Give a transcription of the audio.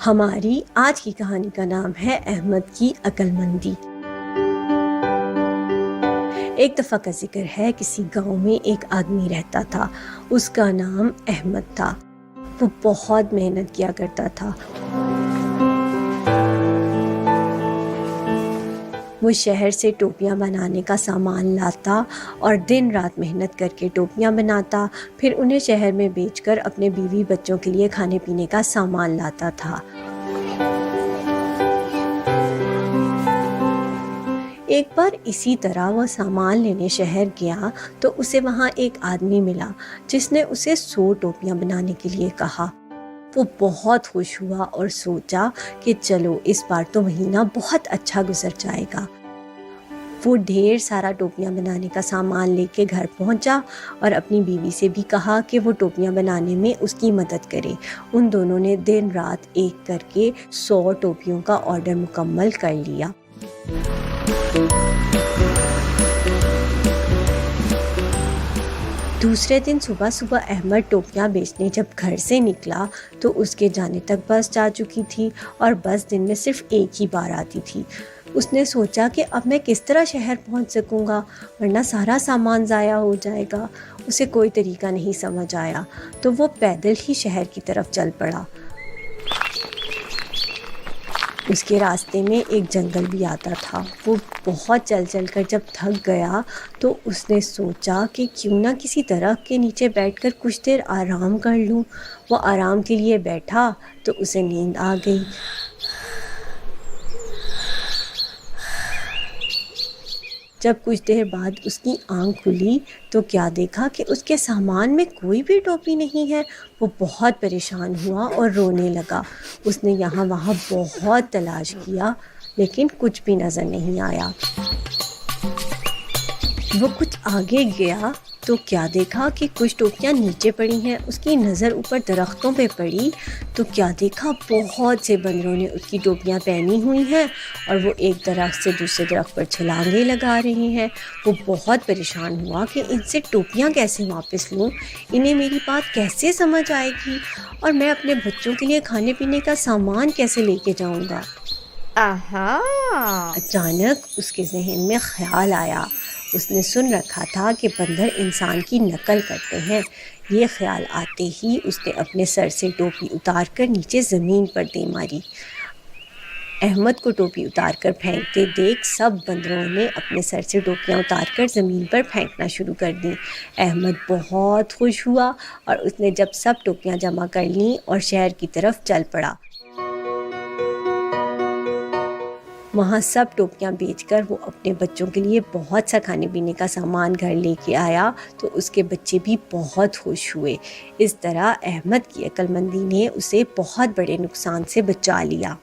ہماری آج کی کہانی کا نام ہے احمد کی عقل مندی۔ ایک دفعہ کا ذکر ہے، کسی گاؤں میں ایک آدمی رہتا تھا، اس کا نام احمد تھا۔ وہ بہت محنت کیا کرتا تھا۔ وہ شہر سے ٹوپیاں بنانے کا سامان لاتا اور دن رات محنت کر کے ٹوپیاں بناتا، پھر انہیں شہر میں بیچ کر اپنے بیوی بچوں کے لیے کھانے پینے کا سامان لاتا تھا۔ ایک بار اسی طرح وہ سامان لینے شہر گیا تو اسے وہاں ایک آدمی ملا جس نے اسے 100 ٹوپیاں بنانے کے لیے کہا۔ وہ بہت خوش ہوا اور سوچا کہ چلو اس بار تو مہینہ بہت اچھا گزر جائے گا۔ وہ ڈھیر سارا ٹوپیاں بنانے کا سامان لے کے گھر پہنچا اور اپنی بیوی سے بھی کہا کہ وہ ٹوپیاں بنانے میں اس کی مدد کرے۔ ان دونوں نے دن رات ایک کر کے 100 ٹوپیوں کا آرڈر مکمل کر لیا۔ دوسرے دن صبح احمد ٹوپیاں بیچنے جب گھر سے نکلا تو اس کے جانے تک بس جا چکی تھی اور بس دن میں صرف ایک ہی بار آتی تھی۔ اس نے سوچا کہ اب میں کس طرح شہر پہنچ سکوں گا، ورنہ سارا سامان ضائع ہو جائے گا۔ اسے کوئی طریقہ نہیں سمجھ آیا تو وہ پیدل ہی شہر کی طرف چل پڑا۔ اس کے راستے میں ایک جنگل بھی آتا تھا۔ وہ بہت چل کر جب تھک گیا تو اس نے سوچا کہ کیوں نہ کسی درخت کے نیچے بیٹھ کر کچھ دیر آرام کر لوں۔ وہ آرام کے لیے بیٹھا تو اسے نیند آ گئی۔ جب کچھ دیر بعد اس کی آنکھ کھلی تو کیا دیکھا کہ اس کے سامان میں کوئی بھی ٹوپی نہیں ہے۔ وہ بہت پریشان ہوا اور رونے لگا۔ اس نے یہاں وہاں بہت تلاش کیا لیکن کچھ بھی نظر نہیں آیا۔ وہ کچھ آگے گیا تو کیا دیکھا کہ کچھ ٹوپیاں نیچے پڑی ہیں۔ اس کی نظر اوپر درختوں پہ پڑی تو کیا دیکھا بہت سے بندروں نے اس کی ٹوپیاں پہنی ہوئی ہیں اور وہ ایک درخت سے دوسرے درخت پر چھلانگیں لگا رہے ہیں۔ وہ بہت پریشان ہوا کہ ان سے ٹوپیاں کیسے واپس لوں، انہیں میری بات کیسے سمجھ آئے گی اور میں اپنے بچوں کے لیے کھانے پینے کا سامان کیسے لے کے جاؤں گا۔ اچانک اس کے ذہن میں خیال آیا۔ اس نے سن رکھا تھا کہ بندر انسان کی نقل کرتے ہیں۔ یہ خیال آتے ہی اس نے اپنے سر سے ٹوپی اتار کر نیچے زمین پر دے ماری۔ احمد کو ٹوپی اتار کر پھینکتے دیکھ سب بندروں نے اپنے سر سے ٹوپیاں اتار کر زمین پر پھینکنا شروع کر دیں۔ احمد بہت خوش ہوا اور اس نے جب سب ٹوپیاں جمع کر لیں اور شہر کی طرف چل پڑا۔ وہاں سب ٹوپیاں بیچ کر وہ اپنے بچوں کے لیے بہت سا کھانے پینے کا سامان گھر لے کے آیا تو اس کے بچے بھی بہت خوش ہوئے۔ اس طرح احمد کی عقل مندی نے اسے بہت بڑے نقصان سے بچا لیا۔